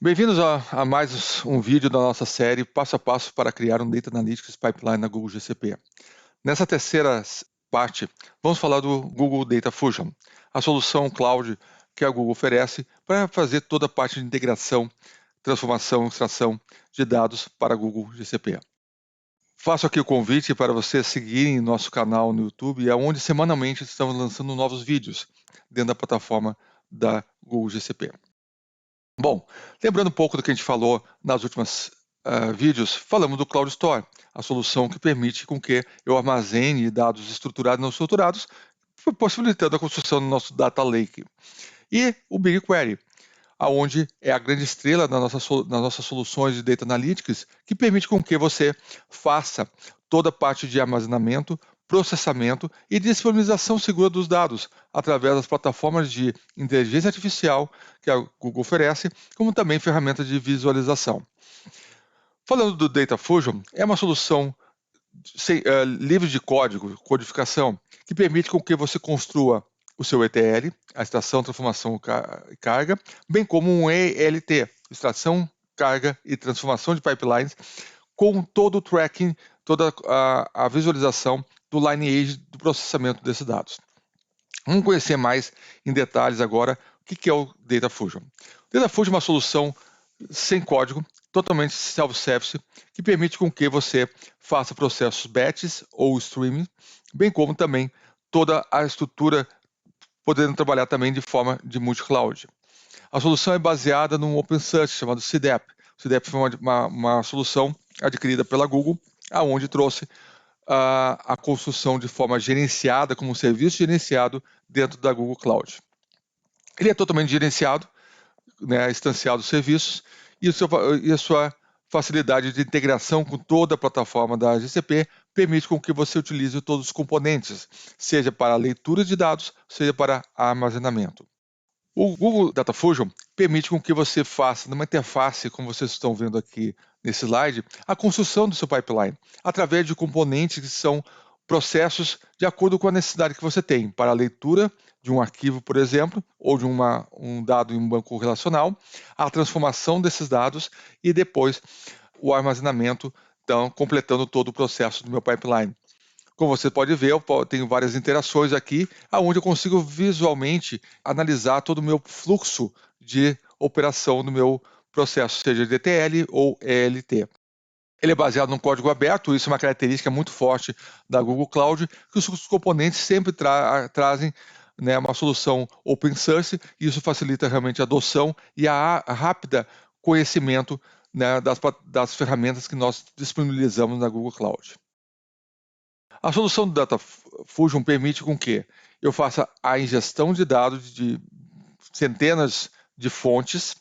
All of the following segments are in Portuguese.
Bem-vindos a mais um vídeo da nossa série Passo a Passo para criar um Data Analytics Pipeline na Google GCP. Nessa terceira parte, vamos falar do Google Data Fusion, a solução cloud que a Google oferece para fazer toda a parte de integração, transformação e extração de dados para a Google GCP. Faço aqui o convite para vocês seguirem nosso canal no YouTube, onde semanalmente estamos lançando novos vídeos dentro da plataforma da Google GCP. Bom, lembrando um pouco do que a gente falou nas últimas vídeos, falamos do Cloud Store, a solução que permite com que eu armazene dados estruturados e não estruturados, possibilitando a construção do nosso Data Lake. E o BigQuery, onde é a grande estrela nas nossas soluções de Data Analytics, que permite com que você faça toda a parte de armazenamento, processamento e disponibilização segura dos dados através das plataformas de inteligência artificial que a Google oferece, como também ferramentas de visualização. Falando do Data Fusion, é uma solução livre de código, codificação, que permite com que você construa o seu ETL, a extração, transformação e carga, bem como um ELT, extração, carga e transformação de pipelines, com todo o tracking, toda a visualização do lineage do processamento desses dados. Vamos conhecer mais em detalhes agora o que é o Data Fusion. O Data Fusion é uma solução sem código, totalmente self-service, que permite com que você faça processos batches ou streaming, bem como também toda a estrutura podendo trabalhar também de forma de multi-cloud. A solução é baseada num open source chamado CDAP. O CDAP foi uma solução adquirida pela Google, aonde trouxe a construção de forma gerenciada, como um serviço gerenciado dentro da Google Cloud. Ele é totalmente gerenciado, instanciado os serviços, e a sua facilidade de integração com toda a plataforma da GCP permite com que você utilize todos os componentes, seja para leitura de dados, seja para armazenamento. O Google Data Fusion permite com que você faça, numa interface, como vocês estão vendo aqui nesse slide, a construção do seu pipeline, através de componentes que são processos de acordo com a necessidade que você tem, para a leitura de um arquivo, por exemplo, ou de um dado em um banco relacional, a transformação desses dados e depois o armazenamento, então, completando todo o processo do meu pipeline. Como você pode ver, eu tenho várias interações aqui, onde eu consigo visualmente analisar todo o meu fluxo de operação do meu processo, seja de ETL ou ELT. Ele é baseado num código aberto, isso é uma característica muito forte da Google Cloud, que os componentes sempre trazem uma solução open source, e isso facilita realmente a adoção e a rápida conhecimento das ferramentas que nós disponibilizamos na Google Cloud. A solução do Data Fusion permite com que eu faça a ingestão de dados de centenas de fontes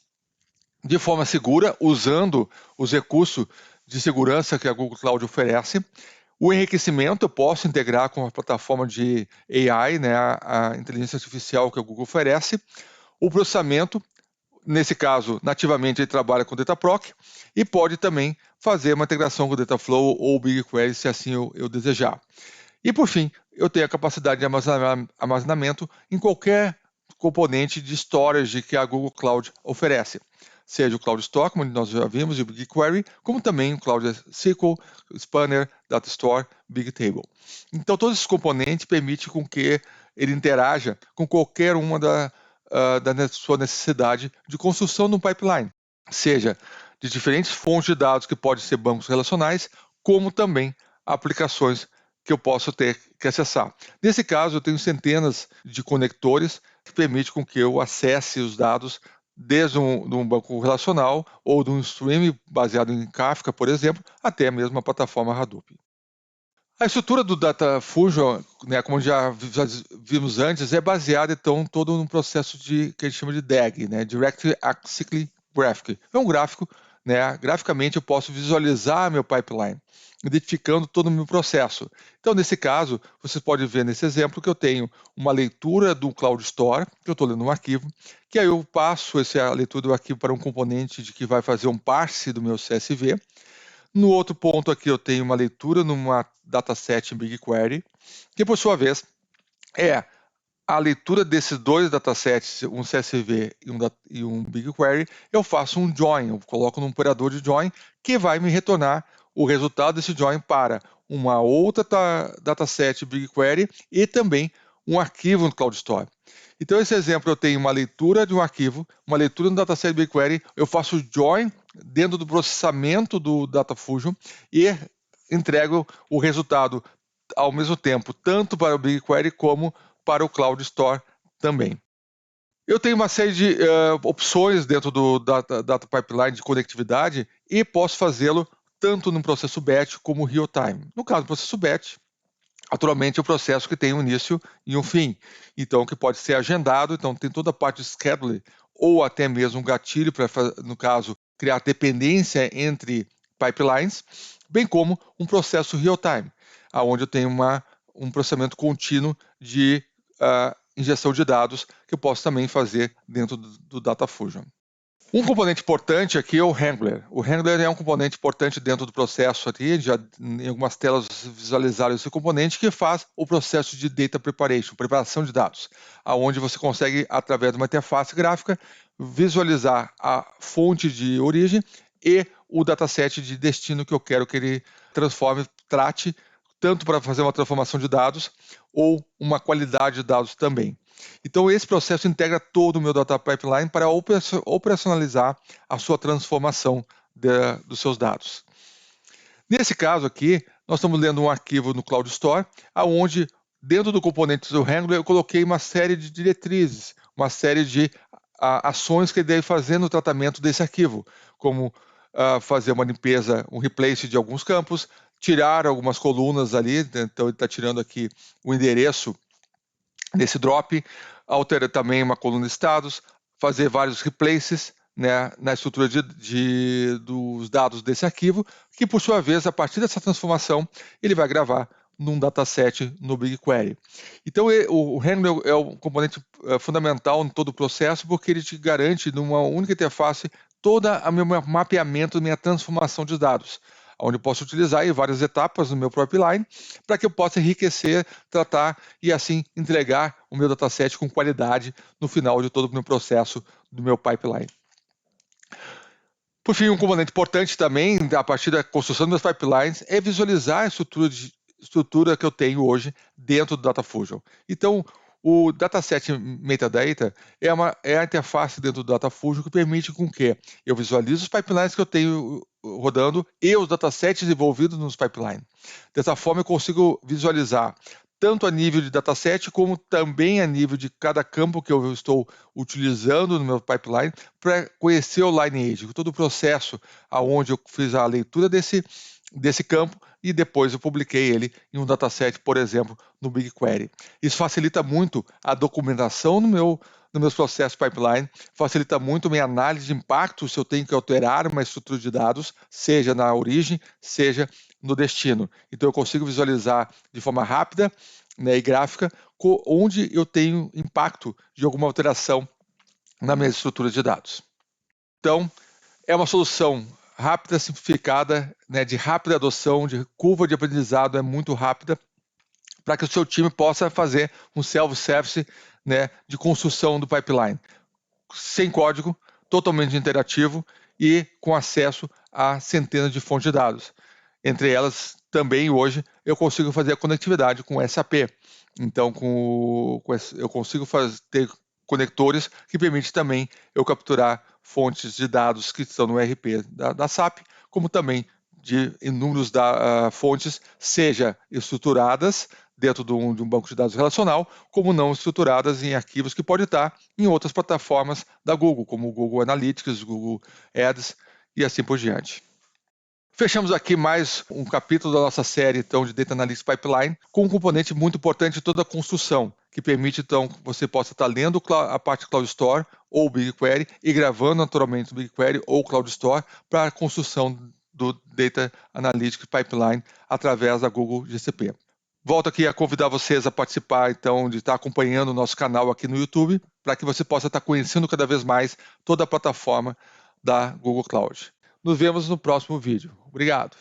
de forma segura, usando os recursos de segurança que a Google Cloud oferece. O enriquecimento eu posso integrar com a plataforma de AI, a inteligência artificial que a Google oferece. O processamento, nesse caso, nativamente ele trabalha com Dataproc e pode também fazer uma integração com o Dataflow ou o BigQuery, se assim eu desejar. E, por fim, eu tenho a capacidade de armazenamento em qualquer componente de storage que a Google Cloud oferece, seja o Cloud Store, como nós já vimos, e o BigQuery, como também o Cloud SQL, Spanner, Data Store, Bigtable. Então, todos esses componentes permitem com que ele interaja com qualquer uma da sua necessidade de construção de um pipeline, seja de diferentes fontes de dados, que podem ser bancos relacionais, como também aplicações que eu posso ter que acessar. Nesse caso, eu tenho centenas de conectores que permitem com que eu acesse os dados desde um banco relacional ou de um stream baseado em Kafka, por exemplo, até mesmo a plataforma Hadoop. A estrutura do Data Fusion, como já vimos antes, é baseada então todo num processo que a gente chama de DAG, Direct Acyclic Graphic. É um gráfico, graficamente eu posso visualizar meu pipeline, identificando todo o meu processo. Então, nesse caso, vocês podem ver nesse exemplo que eu tenho uma leitura do Cloud Store, que eu estou lendo um arquivo, que aí eu passo a leitura do arquivo para um componente que vai fazer um parse do meu CSV. No outro ponto aqui eu tenho uma leitura numa dataset em BigQuery, que por sua vez é a leitura desses dois datasets, um CSV e um BigQuery, eu faço um join, eu coloco num operador de join que vai me retornar o resultado desse join para uma outra dataset BigQuery e também um arquivo no Cloud Store. Então, esse exemplo, eu tenho uma leitura de um arquivo, uma leitura no dataset BigQuery, eu faço join dentro do processamento do DataFusion e entrego o resultado ao mesmo tempo, tanto para o BigQuery como para o Cloud Store também. Eu tenho uma série de opções dentro do Data Pipeline de conectividade e posso fazê-lo tanto no processo batch como real-time. No caso do processo batch, naturalmente é um processo que tem um início e um fim, então que pode ser agendado, então tem toda a parte de scheduling ou até mesmo um gatilho para, no caso, criar dependência entre pipelines, bem como um processo real-time, onde eu tenho um processamento contínuo de injeção de dados que eu posso também fazer dentro do DataFusion. Um componente importante aqui é o Wrangler. O Wrangler é um componente importante dentro do processo aqui, já em algumas telas visualizaram esse componente que faz o processo de data preparation, preparação de dados, aonde você consegue, através de uma interface gráfica, visualizar a fonte de origem e o dataset de destino que eu quero que ele transforme, trate, tanto para fazer uma transformação de dados ou uma qualidade de dados também. Então, esse processo integra todo o meu data pipeline para operacionalizar a sua transformação dos seus dados. Nesse caso aqui, nós estamos lendo um arquivo no Cloud Store, onde, dentro do componente do Wrangler, eu coloquei uma série de diretrizes, uma série de ações que ele deve fazer no tratamento desse arquivo, como fazer uma limpeza, um replace de alguns campos, tirar algumas colunas ali, então ele está tirando aqui o endereço desse drop, altera também uma coluna de estados, fazer vários replaces, né, na estrutura dos dados desse arquivo, que por sua vez, a partir dessa transformação, ele vai gravar num dataset no BigQuery. Então, o Wrangler é um componente fundamental em todo o processo, porque ele te garante, numa única interface, todo o meu mapeamento, minha transformação de dados, onde eu posso utilizar em várias etapas no meu pipeline, para que eu possa enriquecer, tratar e assim entregar o meu dataset com qualidade no final de todo o meu processo do meu pipeline. Por fim, um componente importante também, a partir da construção dos meus pipelines, é visualizar a estrutura que eu tenho hoje dentro do DataFusion. Então, o dataset metadata é a interface dentro do DataFusion que permite com que eu visualize os pipelines que eu tenho rodando e os datasets envolvidos nos pipelines. Dessa forma, eu consigo visualizar tanto a nível de dataset, como também a nível de cada campo que eu estou utilizando no meu pipeline, para conhecer o lineage, todo o processo aonde eu fiz a leitura desse campo e depois eu publiquei ele em um dataset, por exemplo, no BigQuery. Isso facilita muito a documentação nos meus processos pipeline, facilita muito a minha análise de impacto se eu tenho que alterar uma estrutura de dados, seja na origem, seja no destino. Então eu consigo visualizar de forma rápida, né, e gráfica onde eu tenho impacto de alguma alteração na minha estrutura de dados. Então, é uma solução rápida, simplificada, né, de rápida adoção, de curva de aprendizado é muito rápida, para que o seu time possa fazer um self-service, né, de construção do pipeline, sem código, totalmente interativo e com acesso a centenas de fontes de dados. Entre elas, também hoje, eu consigo fazer a conectividade com o SAP. Então, eu consigo ter conectores que permitem também eu capturar fontes de dados que estão no ERP da SAP, como também de inúmeras fontes, seja estruturadas dentro de um banco de dados relacional, como não estruturadas em arquivos que podem estar em outras plataformas da Google, como o Google Analytics, Google Ads e assim por diante. Fechamos aqui mais um capítulo da nossa série então, de Data Analytics Pipeline, com um componente muito importante de toda a construção, que permite então que você possa estar lendo a parte Cloud Store ou BigQuery e gravando naturalmente o BigQuery ou Cloud Store para a construção do Data Analytics Pipeline através da Google GCP. Volto aqui a convidar vocês a participar, então, de estar acompanhando o nosso canal aqui no YouTube, para que você possa estar conhecendo cada vez mais toda a plataforma da Google Cloud. Nos vemos no próximo vídeo. Obrigado.